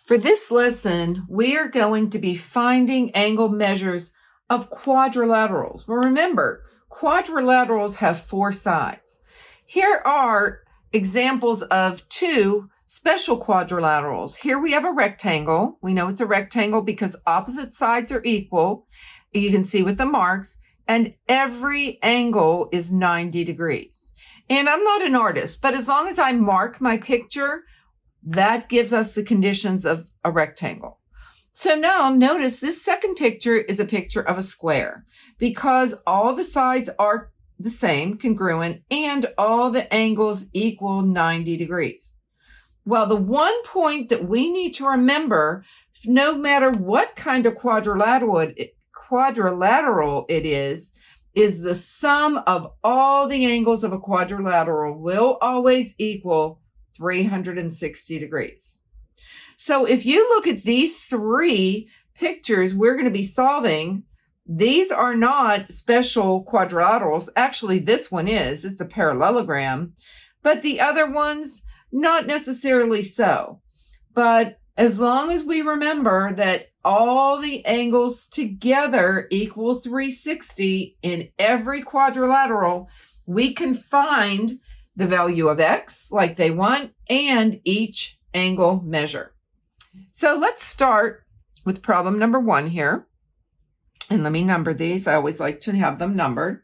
For this lesson, we are going to be finding angle measures of quadrilaterals. Well, remember, quadrilaterals have four sides. Here are examples of two special quadrilaterals. Here we have a rectangle. We know it's a rectangle because opposite sides are equal. You can see with the marks, and every angle is 90 degrees. And I'm not an artist, but as long as I mark my picture, that gives us the conditions of a rectangle. So now notice this second picture is a picture of a square because all the sides are the same, congruent, and all the angles equal 90 degrees. Well, the one point that we need to remember, no matter what kind of quadrilateral it is the sum of all the angles of a quadrilateral will always equal 360 degrees. So if you look at these three pictures we're going to be solving, these are not special quadrilaterals. Actually, this one is. It's a parallelogram. But the other ones, not necessarily so. But as long as we remember that all the angles together equal 360 in every quadrilateral, we can find the value of x like they want and each angle measure. So let's start with problem number 1 here. And let me number these. I always like to have them numbered.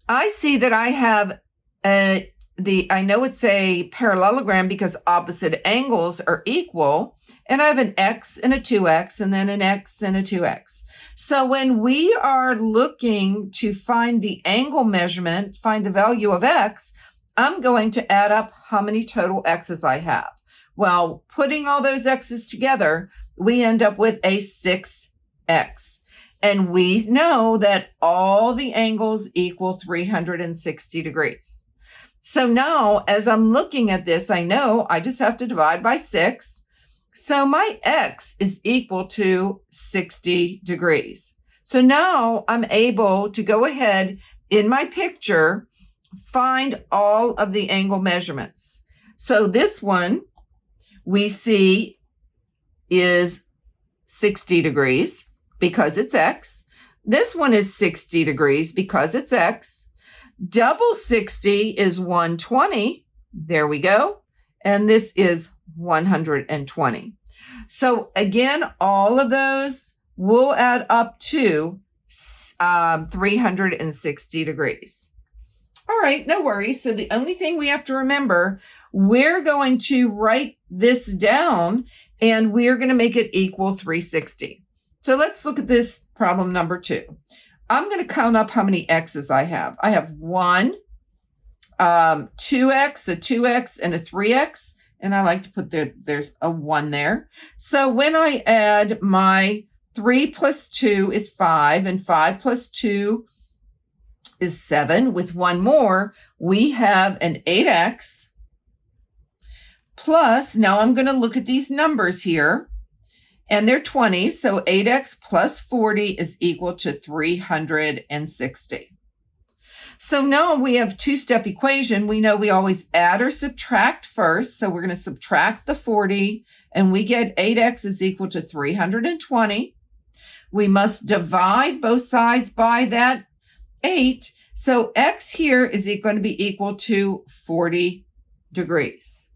I see that I have I know it's a parallelogram because opposite angles are equal, and I have an x and a 2x and then an x and a 2x. So when we are looking to find the angle measurement, find the value of x, I'm going to add up how many total x's I have. Well, putting all those x's together, we end up with a 6x. And we know that all the angles equal 360 degrees. So now, as I'm looking at this, I know I just have to divide by 6. So my x is equal to 60 degrees. So now I'm able to go ahead in my picture, find all of the angle measurements. So this one we see is 60 degrees because it's x. This one is 60 degrees because it's x. Double 60 is 120. There we go. And this is 120. So again, all of those will add up to 360 degrees. All right, no worries. So the only thing we have to remember, we're going to write this down and we're going to make it equal 360. So let's look at this problem number 2. I'm going to count up how many x's I have. I have 1, 2x, a 2x, and a 3x. And I like to put there's a 1 there. So when I add my 3 plus 2 is 5, and 5 plus 2 is 7. With one more, we have an 8x. Plus, now I'm going to look at these numbers here. And they're 20, so 8x plus 40 is equal to 360. So now we have a two-step equation. We know we always add or subtract first. So we're going to subtract the 40, and we get 8x is equal to 320. We must divide both sides by that 8. So x here is going to be equal to 40 degrees.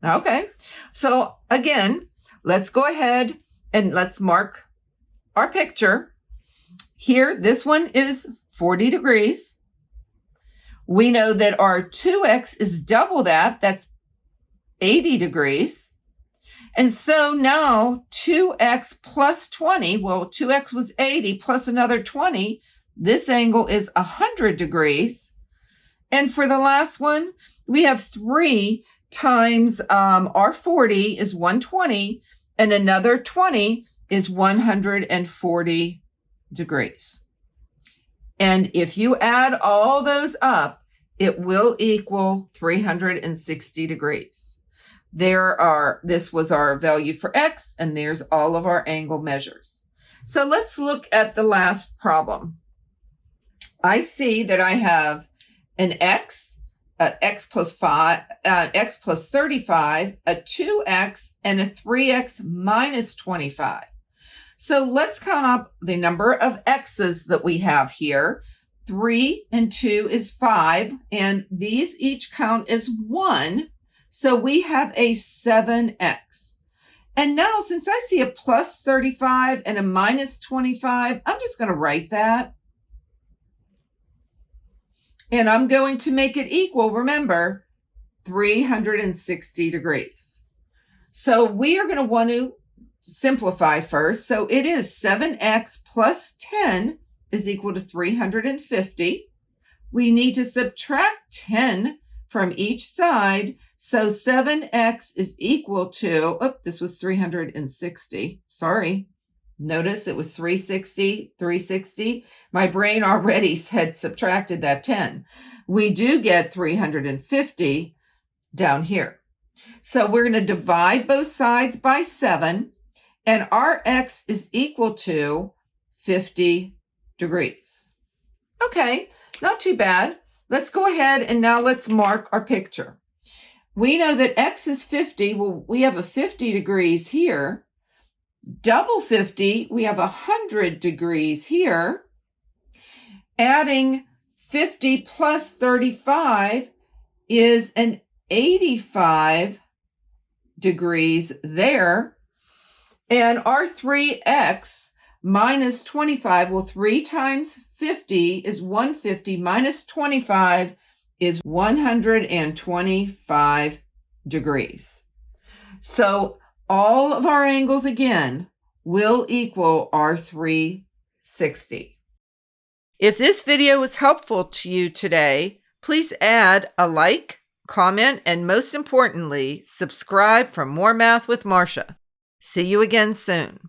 Okay, so again, let's go ahead and let's mark our picture. Here, this one is 40 degrees. We know that our 2x is double that. That's 80 degrees. And so now 2x plus 20, well, 2x was 80 plus another 20. This angle is 100 degrees. And for the last one, we have 3 times our 40 is 120. And another 20 is 140 degrees. And if you add all those up, it will equal 360 degrees. This was our value for x, and there's all of our angle measures. So let's look at the last problem. I see that I have an x, x plus 35, a 2x, and a 3x minus 25. So let's count up the number of x's that we have here. 3 and 2 is 5, and these each count as 1. So we have a 7x. And now, since I see a plus 35 and a minus 25, I'm just going to write that. And I'm going to make it equal, remember, 360 degrees. So we are going to want to simplify first. So it is 7x plus 10 is equal to 350. We need to subtract 10 from each side. So 7x is equal to, this was 360. Sorry. Notice it was 360. My brain already had subtracted that 10. We do get 350 down here. So we're going to divide both sides by 7, and our x is equal to 50 degrees. Okay, not too bad. Let's go ahead and now let's mark our picture. We know that x is 50. Well, we have a 50 degrees here. Double 50, we have 100 degrees here. Adding 50 plus 35 is an 85 degrees there. And our 3x minus 25, well, 3 times 50 is 150, minus 25 is 125 degrees. So all of our angles again will equal our 360. If this video was helpful to you today, please add a like, comment, and most importantly, subscribe for more Math with Marcia. See you again soon.